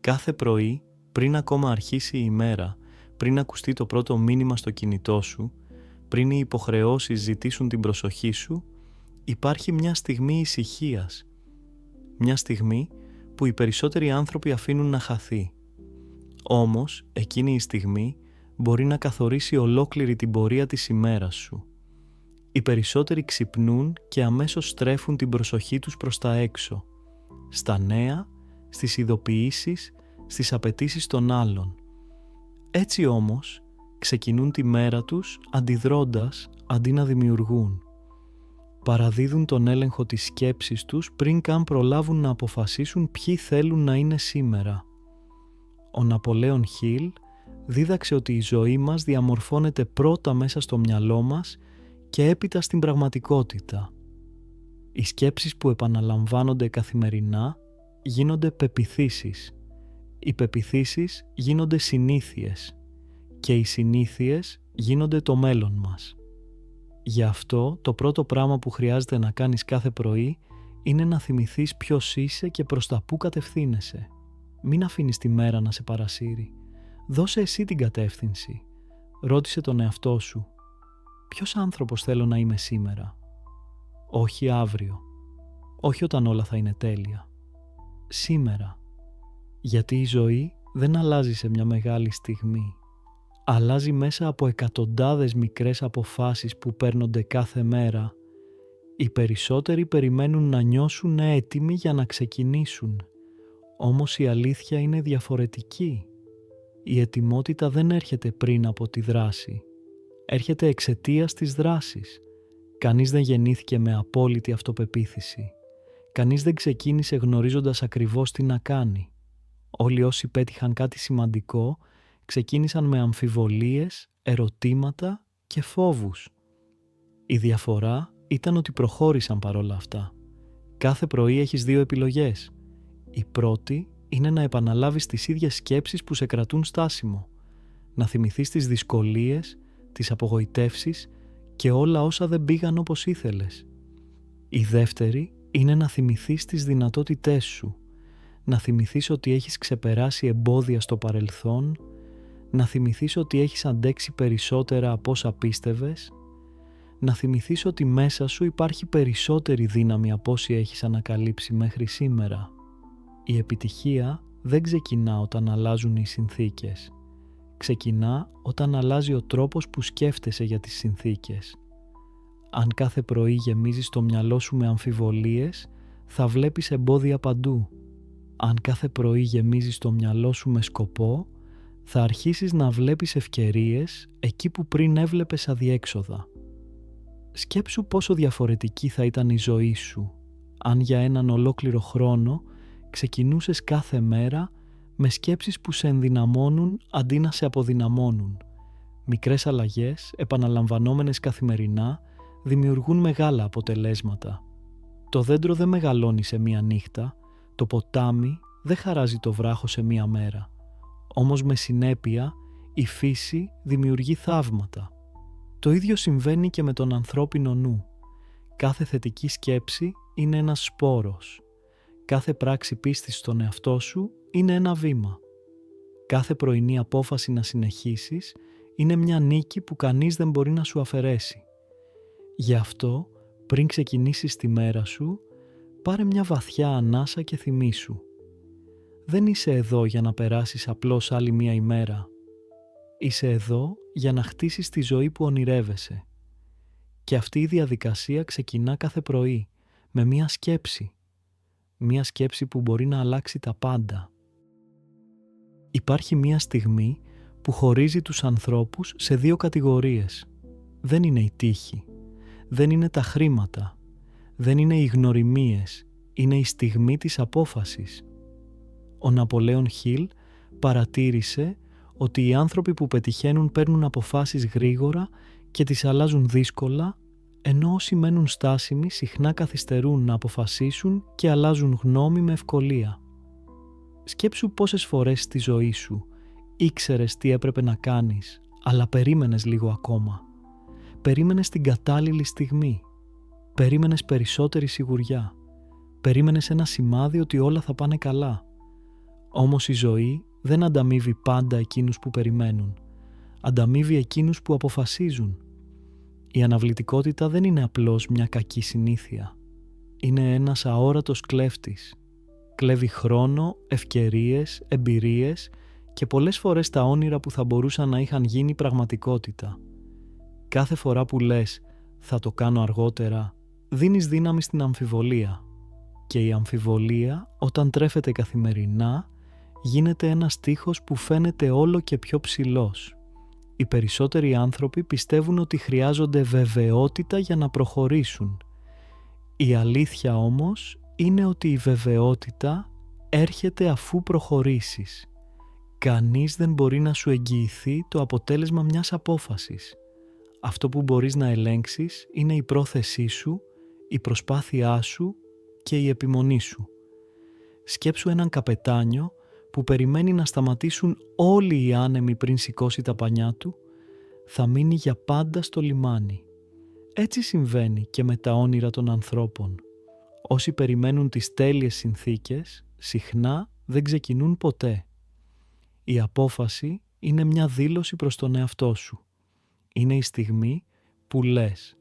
Κάθε πρωί, πριν ακόμα αρχίσει η ημέρα, πριν ακουστεί το πρώτο μήνυμα στο κινητό σου, πριν οι υποχρεώσεις ζητήσουν την προσοχή σου, υπάρχει μια στιγμή ησυχίας. Μια στιγμή που οι περισσότεροι άνθρωποι αφήνουν να χαθεί. Όμως, εκείνη η στιγμή μπορεί να καθορίσει ολόκληρη την πορεία της ημέρας σου. Οι περισσότεροι ξυπνούν και αμέσως στρέφουν την προσοχή τους προς τα έξω, στα νέα, στις ειδοποιήσεις, στις απαιτήσεις των άλλων. Έτσι όμως, ξεκινούν τη μέρα τους αντιδρώντας αντί να δημιουργούν. Παραδίδουν τον έλεγχο της σκέψης τους πριν καν προλάβουν να αποφασίσουν ποιοι θέλουν να είναι σήμερα. Ο Ναπολέον Χιλ δίδαξε ότι η ζωή μας διαμορφώνεται πρώτα μέσα στο μυαλό μας και έπειτα στην πραγματικότητα. Οι σκέψεις που επαναλαμβάνονται καθημερινά γίνονται πεποιθήσεις. Οι πεποιθήσεις γίνονται συνήθειες και οι συνήθειες γίνονται το μέλλον μας. Γι' αυτό το πρώτο πράγμα που χρειάζεται να κάνεις κάθε πρωί είναι να θυμηθείς ποιος είσαι και προς τα πού κατευθύνεσαι. Μην αφήνεις τη μέρα να σε παρασύρει. Δώσε εσύ την κατεύθυνση. Ρώτησε τον εαυτό σου. Ποιος άνθρωπος θέλω να είμαι σήμερα? Όχι αύριο. Όχι όταν όλα θα είναι τέλεια. Σήμερα. Γιατί η ζωή δεν αλλάζει σε μια μεγάλη στιγμή. Αλλάζει μέσα από εκατοντάδες μικρές αποφάσεις που παίρνονται κάθε μέρα. Οι περισσότεροι περιμένουν να νιώσουν έτοιμοι για να ξεκινήσουν. Όμως η αλήθεια είναι διαφορετική. Η ετοιμότητα δεν έρχεται πριν από τη δράση. Έρχεται εξαιτίας της δράσης. Κανείς δεν γεννήθηκε με απόλυτη αυτοπεποίθηση. Κανείς δεν ξεκίνησε γνωρίζοντας ακριβώς τι να κάνει. Όλοι όσοι πέτυχαν κάτι σημαντικό ξεκίνησαν με αμφιβολίες, ερωτήματα και φόβους. Η διαφορά ήταν ότι προχώρησαν παρόλα αυτά. Κάθε πρωί έχεις δύο επιλογές. Η πρώτη είναι να επαναλάβεις τις ίδιες σκέψεις που σε κρατούν στάσιμο. Να θυμηθείς τις δυσκολίες, τις απογοητεύσεις και όλα όσα δεν πήγαν όπως ήθελες. Η δεύτερη είναι να θυμηθείς τις δυνατότητές σου. Να θυμηθείς ότι έχεις ξεπεράσει εμπόδια στο παρελθόν, να θυμηθείς ότι έχεις αντέξει περισσότερα από όσα πίστευες, να θυμηθείς ότι μέσα σου υπάρχει περισσότερη δύναμη από όση έχεις ανακαλύψει μέχρι σήμερα. Η επιτυχία δεν ξεκινά όταν αλλάζουν οι συνθήκες. Ξεκινά όταν αλλάζει ο τρόπος που σκέφτεσαι για τις συνθήκες. Αν κάθε πρωί γεμίζεις το μυαλό σου με αμφιβολίες, θα βλέπεις εμπόδια παντού. Αν κάθε πρωί γεμίζεις το μυαλό σου με σκοπό, θα αρχίσεις να βλέπεις ευκαιρίες εκεί που πριν έβλεπες αδιέξοδα. Σκέψου πόσο διαφορετική θα ήταν η ζωή σου, αν για έναν ολόκληρο χρόνο ξεκινούσες κάθε μέρα με σκέψεις που σε ενδυναμώνουν αντί να σε αποδυναμώνουν. Μικρές αλλαγές, επαναλαμβανόμενες καθημερινά, δημιουργούν μεγάλα αποτελέσματα. Το δέντρο δεν μεγαλώνει σε μία νύχτα, το ποτάμι δεν χαράζει το βράχο σε μία μέρα. Όμως με συνέπεια η φύση δημιουργεί θαύματα. Το ίδιο συμβαίνει και με τον ανθρώπινο νου. Κάθε θετική σκέψη είναι ένας σπόρος. Κάθε πράξη πίστης στον εαυτό σου είναι ένα βήμα. Κάθε πρωινή απόφαση να συνεχίσεις είναι μια νίκη που κανείς δεν μπορεί να σου αφαιρέσει. Γι' αυτό, πριν ξεκινήσεις τη μέρα σου, πάρε μια βαθιά ανάσα και θυμήσου. Δεν είσαι εδώ για να περάσεις απλώς άλλη μια ημέρα. Είσαι εδώ για να χτίσεις τη ζωή που ονειρεύεσαι. Και αυτή η διαδικασία ξεκινά κάθε πρωί με μια σκέψη. Μια σκέψη που μπορεί να αλλάξει τα πάντα. Υπάρχει μια στιγμή που χωρίζει τους ανθρώπους σε δύο κατηγορίες. Δεν είναι η τύχη, δεν είναι τα χρήματα, δεν είναι οι γνωριμίες, είναι η στιγμή της απόφασης. Ο Ναπολέον Χιλ παρατήρησε ότι οι άνθρωποι που πετυχαίνουν παίρνουν αποφάσεις γρήγορα και τις αλλάζουν δύσκολα, ενώ όσοι μένουν στάσιμοι συχνά καθυστερούν να αποφασίσουν και αλλάζουν γνώμη με ευκολία. Σκέψου πόσες φορές στη ζωή σου ήξερες τι έπρεπε να κάνεις, αλλά περίμενες λίγο ακόμα. Περίμενες την κατάλληλη στιγμή. Περίμενες περισσότερη σιγουριά. Περίμενες ένα σημάδι ότι όλα θα πάνε καλά. Όμως η ζωή δεν ανταμείβει πάντα εκείνους που περιμένουν. Ανταμείβει εκείνους που αποφασίζουν. Η αναβλητικότητα δεν είναι απλώς μια κακή συνήθεια. Είναι ένας αόρατος κλέφτης. Κλέβει χρόνο, ευκαιρίες, εμπειρίες και πολλές φορές τα όνειρα που θα μπορούσαν να είχαν γίνει πραγματικότητα. Κάθε φορά που λες «θα το κάνω αργότερα», δίνεις δύναμη στην αμφιβολία. Και η αμφιβολία, όταν τρέφεται καθημερινά, γίνεται ένας τείχος που φαίνεται όλο και πιο ψηλός. Οι περισσότεροι άνθρωποι πιστεύουν ότι χρειάζονται βεβαιότητα για να προχωρήσουν. Η αλήθεια όμως είναι ότι η βεβαιότητα έρχεται αφού προχωρήσεις. Κανείς δεν μπορεί να σου εγγυηθεί το αποτέλεσμα μιας απόφασης. Αυτό που μπορείς να ελέγξεις είναι η πρόθεσή σου, η προσπάθειά σου και η επιμονή σου. Σκέψου έναν καπετάνιο που περιμένει να σταματήσουν όλοι οι άνεμοι πριν σηκώσει τα πανιά του, θα μείνει για πάντα στο λιμάνι. Έτσι συμβαίνει και με τα όνειρα των ανθρώπων. Όσοι περιμένουν τις τέλειες συνθήκες, συχνά δεν ξεκινούν ποτέ. Η απόφαση είναι μια δήλωση προς τον εαυτό σου. Είναι η στιγμή που λες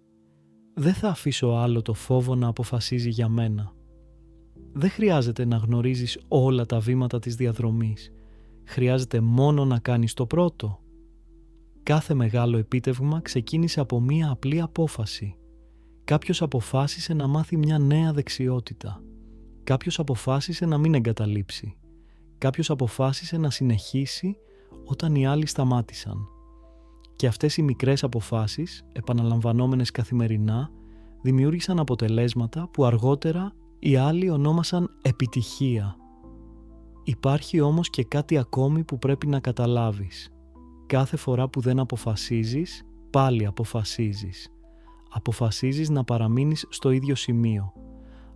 «Δεν θα αφήσω άλλο το φόβο να αποφασίζει για μένα». Δεν χρειάζεται να γνωρίζεις όλα τα βήματα της διαδρομής. Χρειάζεται μόνο να κάνεις το πρώτο. Κάθε μεγάλο επίτευγμα ξεκίνησε από μία απλή απόφαση. Κάποιος αποφάσισε να μάθει μια νέα δεξιότητα. Κάποιος αποφάσισε να μην εγκαταλείψει. Κάποιος αποφάσισε να συνεχίσει όταν οι άλλοι σταμάτησαν. Και αυτές οι μικρές αποφάσεις, επαναλαμβανόμενες καθημερινά, δημιούργησαν αποτελέσματα που αργότερα οι άλλοι ονόμασαν επιτυχία. Υπάρχει όμως και κάτι ακόμη που πρέπει να καταλάβεις. Κάθε φορά που δεν αποφασίζεις, πάλι αποφασίζεις. Αποφασίζεις να παραμείνεις στο ίδιο σημείο.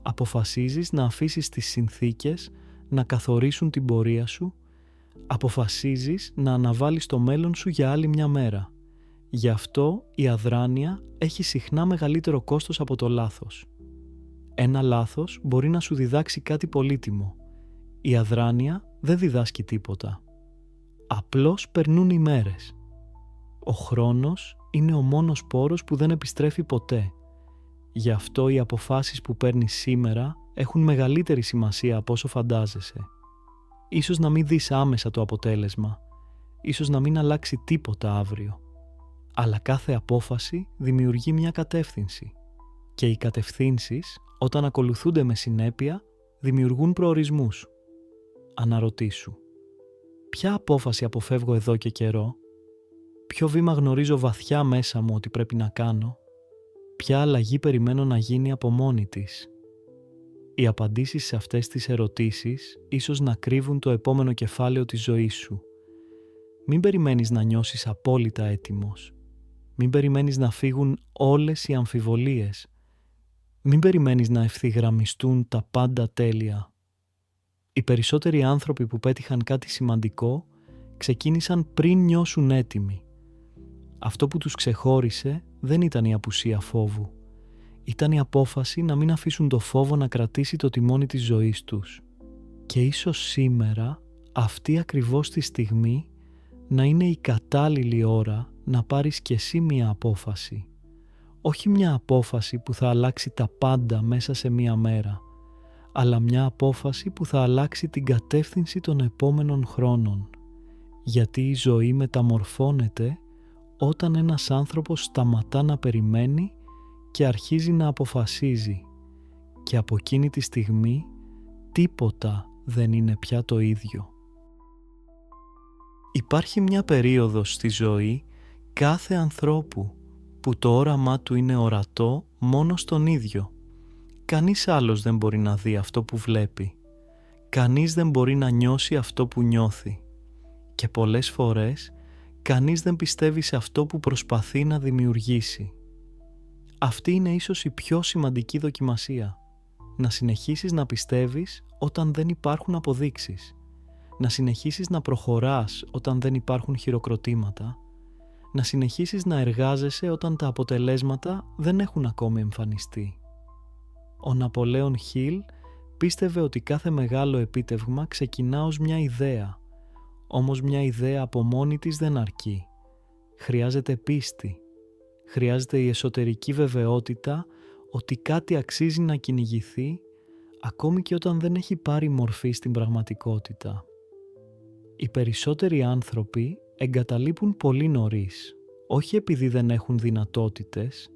Αποφασίζεις να αφήσεις τις συνθήκες να καθορίσουν την πορεία σου. Αποφασίζεις να αναβάλεις το μέλλον σου για άλλη μια μέρα. Γι' αυτό η αδράνεια έχει συχνά μεγαλύτερο κόστος από το λάθος. Ένα λάθος μπορεί να σου διδάξει κάτι πολύτιμο. Η αδράνεια δεν διδάσκει τίποτα. Απλώς περνούν οι μέρες. Ο χρόνος είναι ο μόνος πόρος που δεν επιστρέφει ποτέ. Γι' αυτό οι αποφάσεις που παίρνεις σήμερα έχουν μεγαλύτερη σημασία από όσο φαντάζεσαι. Ίσως να μην δεις άμεσα το αποτέλεσμα. Ίσως να μην αλλάξει τίποτα αύριο. Αλλά κάθε απόφαση δημιουργεί μια κατεύθυνση. Και οι κατευθύνσεις, όταν ακολουθούνται με συνέπεια, δημιουργούν προορισμούς. Αναρωτήσου. Ποια απόφαση αποφεύγω εδώ και καιρό? Ποιο βήμα γνωρίζω βαθιά μέσα μου ότι πρέπει να κάνω? Ποια αλλαγή περιμένω να γίνει από μόνη της? Οι απαντήσεις σε αυτές τις ερωτήσεις ίσως να κρύβουν το επόμενο κεφάλαιο της ζωής σου. Μην περιμένεις να νιώσεις απόλυτα έτοιμος. Μην περιμένεις να φύγουν όλες οι αμφιβολίες. Μην περιμένεις να ευθυγραμμιστούν τα πάντα τέλεια. Οι περισσότεροι άνθρωποι που πέτυχαν κάτι σημαντικό ξεκίνησαν πριν νιώσουν έτοιμοι. Αυτό που τους ξεχώρισε δεν ήταν η απουσία φόβου. Ήταν η απόφαση να μην αφήσουν το φόβο να κρατήσει το τιμόνι της ζωής τους. Και ίσως σήμερα, αυτή ακριβώς τη στιγμή, να είναι η κατάλληλη ώρα να πάρεις κι εσύ μια απόφαση. Όχι μια απόφαση που θα αλλάξει τα πάντα μέσα σε μια μέρα, αλλά μια απόφαση που θα αλλάξει την κατεύθυνση των επόμενων χρόνων. Γιατί η ζωή μεταμορφώνεται όταν ένας άνθρωπος σταματά να περιμένει και αρχίζει να αποφασίζει. Και από εκείνη τη στιγμή τίποτα δεν είναι πια το ίδιο. Υπάρχει μια περίοδος στη ζωή κάθε ανθρώπου που το όραμά του είναι ορατό μόνο στον ίδιο. Κανείς άλλος δεν μπορεί να δει αυτό που βλέπει. Κανείς δεν μπορεί να νιώσει αυτό που νιώθει. Και πολλές φορές κανείς δεν πιστεύει σε αυτό που προσπαθεί να δημιουργήσει. Αυτή είναι ίσως η πιο σημαντική δοκιμασία. Να συνεχίσεις να πιστεύεις όταν δεν υπάρχουν αποδείξεις. Να συνεχίσεις να προχωράς όταν δεν υπάρχουν χειροκροτήματα. Να συνεχίσεις να εργάζεσαι όταν τα αποτελέσματα δεν έχουν ακόμη εμφανιστεί. Ο Ναπολέον Χιλ πίστευε ότι κάθε μεγάλο επίτευγμα ξεκινά ως μια ιδέα. Όμως μια ιδέα από μόνη της δεν αρκεί. Χρειάζεται πίστη. Χρειάζεται η εσωτερική βεβαιότητα ότι κάτι αξίζει να κυνηγηθεί, ακόμη και όταν δεν έχει πάρει μορφή στην πραγματικότητα. Οι περισσότεροι άνθρωποι εγκαταλείπουν πολύ νωρίς, όχι επειδή δεν έχουν δυνατότητες,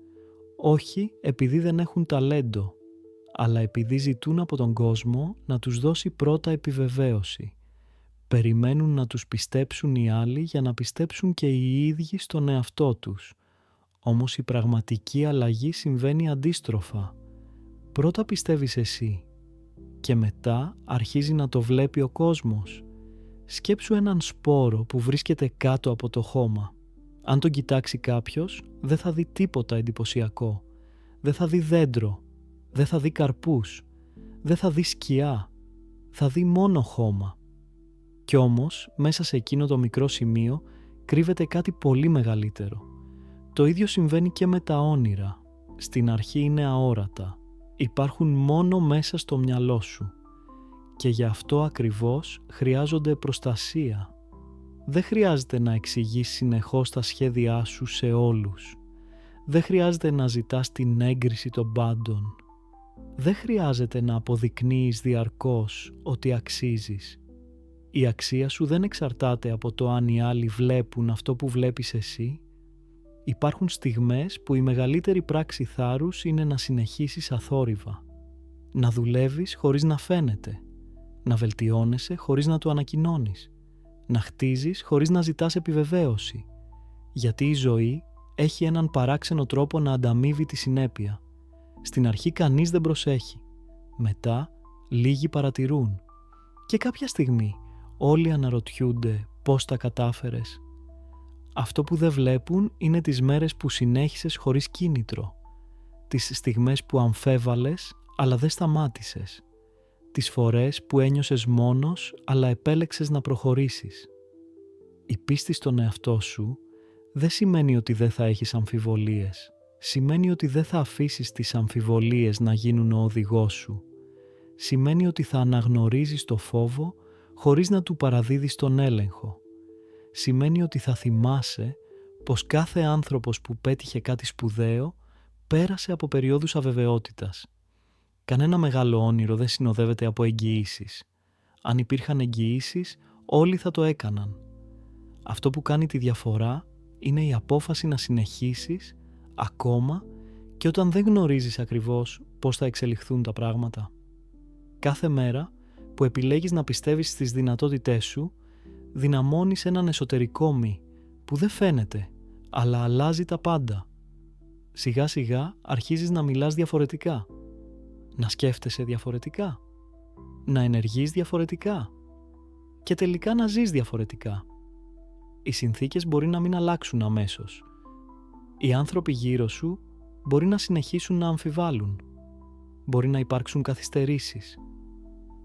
όχι επειδή δεν έχουν ταλέντο, αλλά επειδή ζητούν από τον κόσμο να τους δώσει πρώτα επιβεβαίωση. Περιμένουν να τους πιστέψουν οι άλλοι για να πιστέψουν και οι ίδιοι στον εαυτό τους. Όμως η πραγματική αλλαγή συμβαίνει αντίστροφα. Πρώτα πιστεύεις εσύ και μετά αρχίζει να το βλέπει ο κόσμος. Σκέψου έναν σπόρο που βρίσκεται κάτω από το χώμα. Αν τον κοιτάξει κάποιος, δεν θα δει τίποτα εντυπωσιακό. Δεν θα δει δέντρο, δεν θα δει καρπούς, δεν θα δει σκιά, θα δει μόνο χώμα. Κι όμως, μέσα σε εκείνο το μικρό σημείο κρύβεται κάτι πολύ μεγαλύτερο. Το ίδιο συμβαίνει και με τα όνειρα. Στην αρχή είναι αόρατα. Υπάρχουν μόνο μέσα στο μυαλό σου. Και γι' αυτό ακριβώς χρειάζονται προστασία. Δεν χρειάζεται να εξηγείς συνεχώς τα σχέδιά σου σε όλους. Δεν χρειάζεται να ζητάς την έγκριση των πάντων. Δεν χρειάζεται να αποδεικνύεις διαρκώς ότι αξίζεις. Η αξία σου δεν εξαρτάται από το αν οι άλλοι βλέπουν αυτό που βλέπεις εσύ. Υπάρχουν στιγμές που η μεγαλύτερη πράξη θάρρους είναι να συνεχίσεις αθόρυβα. Να δουλεύεις χωρίς να φαίνεται. Να βελτιώνεσαι χωρίς να το ανακοινώνεις. Να χτίζεις χωρίς να ζητάς επιβεβαίωση. Γιατί η ζωή έχει έναν παράξενο τρόπο να ανταμείβει τη συνέπεια. Στην αρχή κανείς δεν προσέχει. Μετά λίγοι παρατηρούν. Και κάποια στιγμή όλοι αναρωτιούνται πώς τα κατάφερες. Αυτό που δεν βλέπουν είναι τις μέρες που συνέχισες χωρίς κίνητρο. Τις στιγμές που αμφέβαλες αλλά δεν σταμάτησες. Τις φορές που ένιωσες μόνος αλλά επέλεξες να προχωρήσεις. Η πίστη στον εαυτό σου δεν σημαίνει ότι δεν θα έχεις αμφιβολίες. Σημαίνει ότι δεν θα αφήσεις τις αμφιβολίες να γίνουν ο οδηγός σου. Σημαίνει ότι θα αναγνωρίζεις το φόβο χωρίς να του παραδίδεις τον έλεγχο. Σημαίνει ότι θα θυμάσαι πως κάθε άνθρωπος που πέτυχε κάτι σπουδαίο πέρασε από περιόδους αβεβαιότητας. Κανένα μεγάλο όνειρο δεν συνοδεύεται από εγγυήσεις. Αν υπήρχαν εγγυήσεις, όλοι θα το έκαναν. Αυτό που κάνει τη διαφορά είναι η απόφαση να συνεχίσεις ακόμα και όταν δεν γνωρίζεις ακριβώς πώς θα εξελιχθούν τα πράγματα. Κάθε μέρα που επιλέγεις να πιστεύεις στις δυνατότητές σου, δυναμώνεις έναν εσωτερικό μη που δεν φαίνεται, αλλά αλλάζει τα πάντα. Σιγά σιγά αρχίζεις να μιλάς διαφορετικά, να σκέφτεσαι διαφορετικά, να ενεργείς διαφορετικά και τελικά να ζεις διαφορετικά. Οι συνθήκες μπορεί να μην αλλάξουν αμέσως. Οι άνθρωποι γύρω σου μπορεί να συνεχίσουν να αμφιβάλλουν. Μπορεί να υπάρξουν καθυστερήσεις.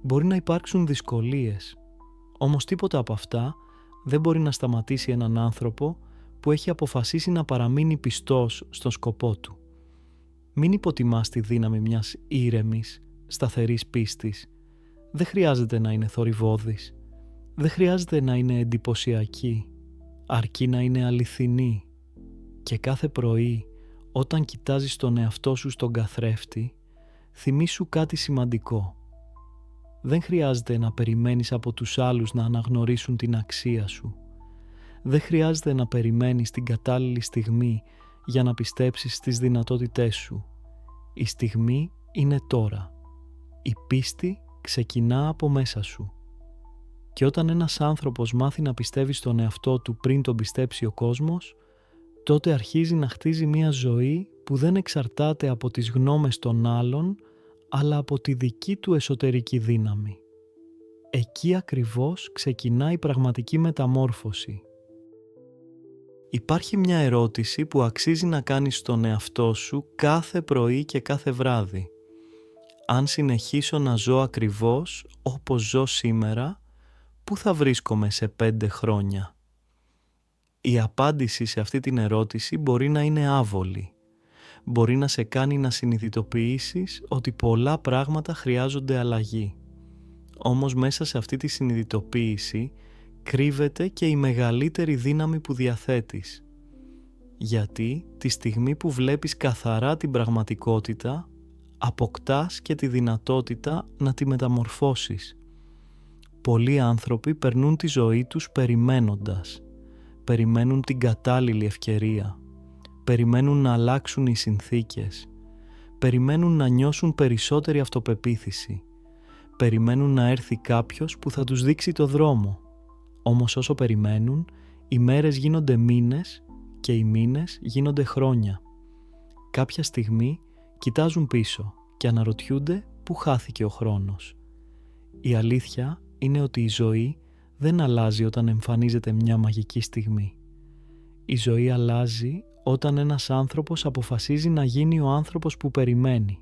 Μπορεί να υπάρξουν δυσκολίες. Όμως τίποτα από αυτά δεν μπορεί να σταματήσει έναν άνθρωπο που έχει αποφασίσει να παραμείνει πιστός στον σκοπό του. Μην υποτιμάς τη δύναμη μιας ήρεμης, σταθερής πίστης. Δεν χρειάζεται να είναι θορυβώδης. Δεν χρειάζεται να είναι εντυπωσιακή. Αρκεί να είναι αληθινή. Και κάθε πρωί, όταν κοιτάζεις τον εαυτό σου στον καθρέφτη, θυμήσου κάτι σημαντικό. Δεν χρειάζεται να περιμένεις από τους άλλους να αναγνωρίσουν την αξία σου. Δεν χρειάζεται να περιμένεις την κατάλληλη στιγμή για να πιστέψεις στις δυνατότητές σου. Η στιγμή είναι τώρα. Η πίστη ξεκινά από μέσα σου. Και όταν ένας άνθρωπος μάθει να πιστεύει στον εαυτό του πριν τον πιστέψει ο κόσμος, τότε αρχίζει να χτίζει μια ζωή που δεν εξαρτάται από τις γνώμες των άλλων, αλλά από τη δική του εσωτερική δύναμη. Εκεί ακριβώς ξεκινά η πραγματική μεταμόρφωση. Υπάρχει μια ερώτηση που αξίζει να κάνεις στον εαυτό σου κάθε πρωί και κάθε βράδυ. Αν συνεχίσω να ζω ακριβώς όπως ζω σήμερα, πού θα βρίσκομαι σε 5 χρόνια? Η απάντηση σε αυτή την ερώτηση μπορεί να είναι άβολη. μπορεί να σε κάνει να συνειδητοποιήσεις ότι πολλά πράγματα χρειάζονται αλλαγή. Όμως μέσα σε αυτή τη συνειδητοποίηση κρύβεται και η μεγαλύτερη δύναμη που διαθέτεις. Γιατί τη στιγμή που βλέπεις καθαρά την πραγματικότητα, αποκτάς και τη δυνατότητα να τη μεταμορφώσεις. Πολλοί άνθρωποι περνούν τη ζωή τους περιμένοντας. Περιμένουν την κατάλληλη ευκαιρία. Περιμένουν να αλλάξουν οι συνθήκες. Περιμένουν να νιώσουν περισσότερη αυτοπεποίθηση. Περιμένουν να έρθει κάποιος που θα τους δείξει το δρόμο. Όμως όσο περιμένουν, οι μέρες γίνονται μήνες και οι μήνες γίνονται χρόνια. Κάποια στιγμή κοιτάζουν πίσω και αναρωτιούνται πού χάθηκε ο χρόνος. Η αλήθεια είναι ότι η ζωή δεν αλλάζει όταν εμφανίζεται μια μαγική στιγμή. Η ζωή αλλάζει όταν ένας άνθρωπος αποφασίζει να γίνει ο άνθρωπος που περιμένει.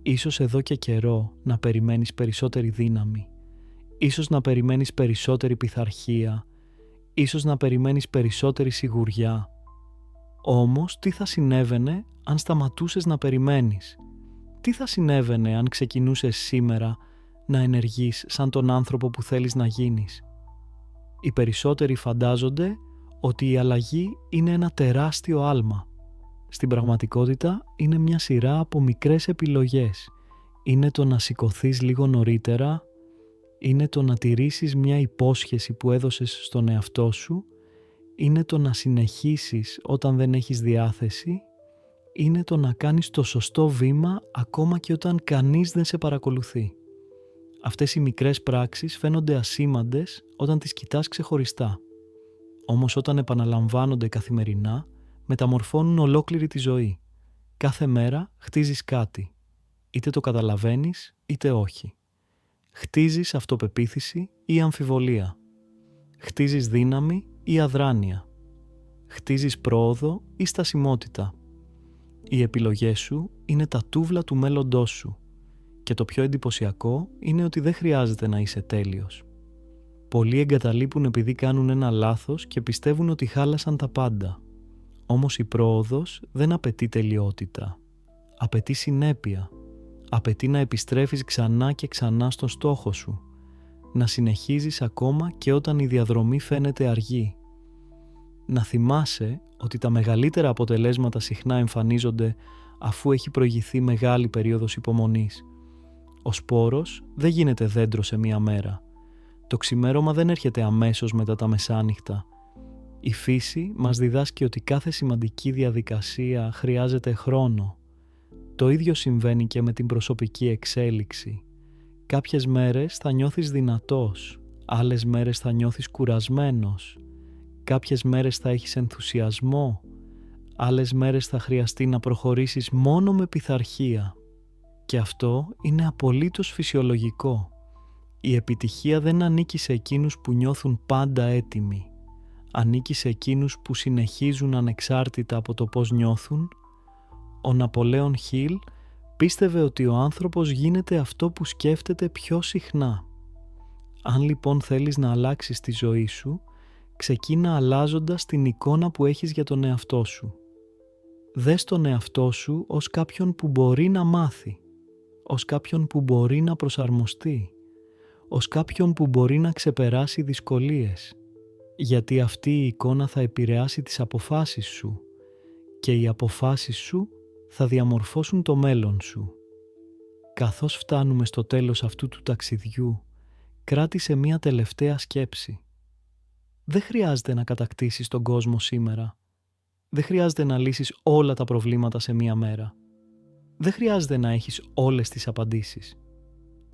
Ίσως εδώ και καιρό να περιμένεις περισσότερη δύναμη. Ίσως να περιμένεις περισσότερη πειθαρχία. Ίσως να περιμένεις περισσότερη σιγουριά. Όμως τι θα συνέβαινε αν σταματούσες να περιμένεις? Τι θα συνέβαινε αν ξεκινούσες σήμερα να ενεργείς σαν τον άνθρωπο που θέλεις να γίνεις? Οι περισσότεροι φαντάζονται ότι η αλλαγή είναι ένα τεράστιο άλμα. Στην πραγματικότητα είναι μια σειρά από μικρές επιλογές. Είναι το να σηκωθείς λίγο νωρίτερα, είναι το να τηρήσεις μια υπόσχεση που έδωσες στον εαυτό σου, είναι το να συνεχίσεις όταν δεν έχεις διάθεση, είναι το να κάνεις το σωστό βήμα ακόμα και όταν κανείς δεν σε παρακολουθεί. Αυτές οι μικρές πράξεις φαίνονται ασήμαντες όταν τις κοιτάς ξεχωριστά. Όμως όταν επαναλαμβάνονται καθημερινά, μεταμορφώνουν ολόκληρη τη ζωή. Κάθε μέρα χτίζεις κάτι. Είτε το καταλαβαίνεις, είτε όχι. Χτίζεις αυτοπεποίθηση ή αμφιβολία. Χτίζεις δύναμη ή αδράνεια. Χτίζεις πρόοδο ή στασιμότητα. Οι επιλογές σου είναι τα τούβλα του μέλλοντός σου. Και το πιο εντυπωσιακό είναι ότι δεν χρειάζεται να είσαι τέλειος. Πολλοί εγκαταλείπουν επειδή κάνουν ένα λάθος και πιστεύουν ότι χάλασαν τα πάντα. Όμως η πρόοδος δεν απαιτεί τελειότητα. Απαιτεί συνέπεια. Απαιτεί να επιστρέφεις ξανά και ξανά στον στόχο σου. Να συνεχίζεις ακόμα και όταν η διαδρομή φαίνεται αργή. Να θυμάσαι ότι τα μεγαλύτερα αποτελέσματα συχνά εμφανίζονται αφού έχει προηγηθεί μεγάλη περίοδος υπομονής. Ο σπόρος δεν γίνεται δέντρο σε μία μέρα. Το ξημέρωμα δεν έρχεται αμέσως μετά τα μεσάνυχτα. Η φύση μας διδάσκει ότι κάθε σημαντική διαδικασία χρειάζεται χρόνο. Το ίδιο συμβαίνει και με την προσωπική εξέλιξη. Κάποιες μέρες θα νιώθεις δυνατός, άλλες μέρες θα νιώθεις κουρασμένος. Κάποιες μέρες θα έχεις ενθουσιασμό, άλλες μέρες θα χρειαστεί να προχωρήσεις μόνο με πειθαρχία. Και αυτό είναι απολύτως φυσιολογικό. Η επιτυχία δεν ανήκει σε εκείνους που νιώθουν πάντα έτοιμοι. Ανήκει σε εκείνους που συνεχίζουν ανεξάρτητα από το πώς νιώθουν. Ο Ναπολέον Χιλ πίστευε ότι ο άνθρωπος γίνεται αυτό που σκέφτεται πιο συχνά. Αν λοιπόν θέλεις να αλλάξεις τη ζωή σου, ξεκίνα αλλάζοντας την εικόνα που έχεις για τον εαυτό σου. Δες τον εαυτό σου ως κάποιον που μπορεί να μάθει, ως κάποιον που μπορεί να προσαρμοστεί, ως κάποιον που μπορεί να ξεπεράσει δυσκολίες, γιατί αυτή η εικόνα θα επηρεάσει τις αποφάσεις σου και οι αποφάσεις σου θα διαμορφώσουν το μέλλον σου. Καθώς φτάνουμε στο τέλος αυτού του ταξιδιού, κράτησε μία τελευταία σκέψη. Δεν χρειάζεται να κατακτήσεις τον κόσμο σήμερα. Δεν χρειάζεται να λύσεις όλα τα προβλήματα σε μία μέρα. Δεν χρειάζεται να έχεις όλες τις απαντήσεις.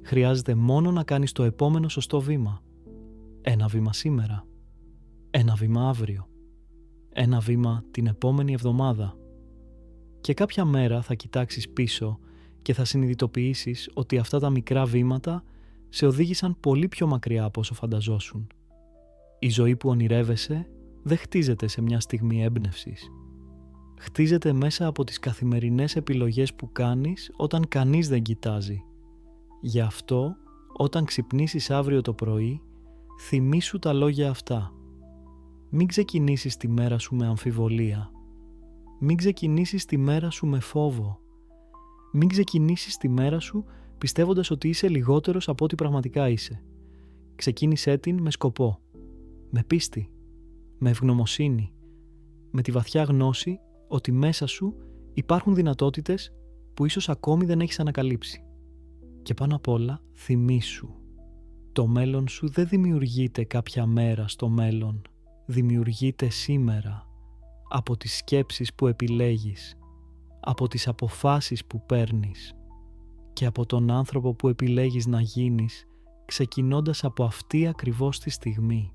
Χρειάζεται μόνο να κάνεις το επόμενο σωστό βήμα. Ένα βήμα σήμερα. Ένα βήμα αύριο. Ένα βήμα την επόμενη εβδομάδα. Και κάποια μέρα θα κοιτάξεις πίσω και θα συνειδητοποιήσεις ότι αυτά τα μικρά βήματα σε οδήγησαν πολύ πιο μακριά από όσο φανταζόσουν. Η ζωή που ονειρεύεσαι δεν χτίζεται σε μια στιγμή έμπνευσης. Χτίζεται μέσα από τις καθημερινές επιλογές που κάνεις όταν κανείς δεν κοιτάζει. Γι' αυτό, όταν ξυπνήσεις αύριο το πρωί, θυμήσου τα λόγια αυτά. Μην ξεκινήσεις τη μέρα σου με αμφιβολία. Μην ξεκινήσεις τη μέρα σου με φόβο. Μην ξεκινήσεις τη μέρα σου πιστεύοντας ότι είσαι λιγότερος από ό,τι πραγματικά είσαι. Ξεκίνησέ την με σκοπό, με πίστη, με ευγνωμοσύνη, με τη βαθιά γνώση ότι μέσα σου υπάρχουν δυνατότητες που ίσως ακόμη δεν έχεις ανακαλύψει. Και πάνω απ' όλα θυμήσου, το μέλλον σου δεν δημιουργείται κάποια μέρα στο μέλλον, δημιουργείται σήμερα, από τις σκέψεις που επιλέγεις, από τις αποφάσεις που παίρνεις και από τον άνθρωπο που επιλέγεις να γίνεις, ξεκινώντας από αυτή ακριβώς τη στιγμή.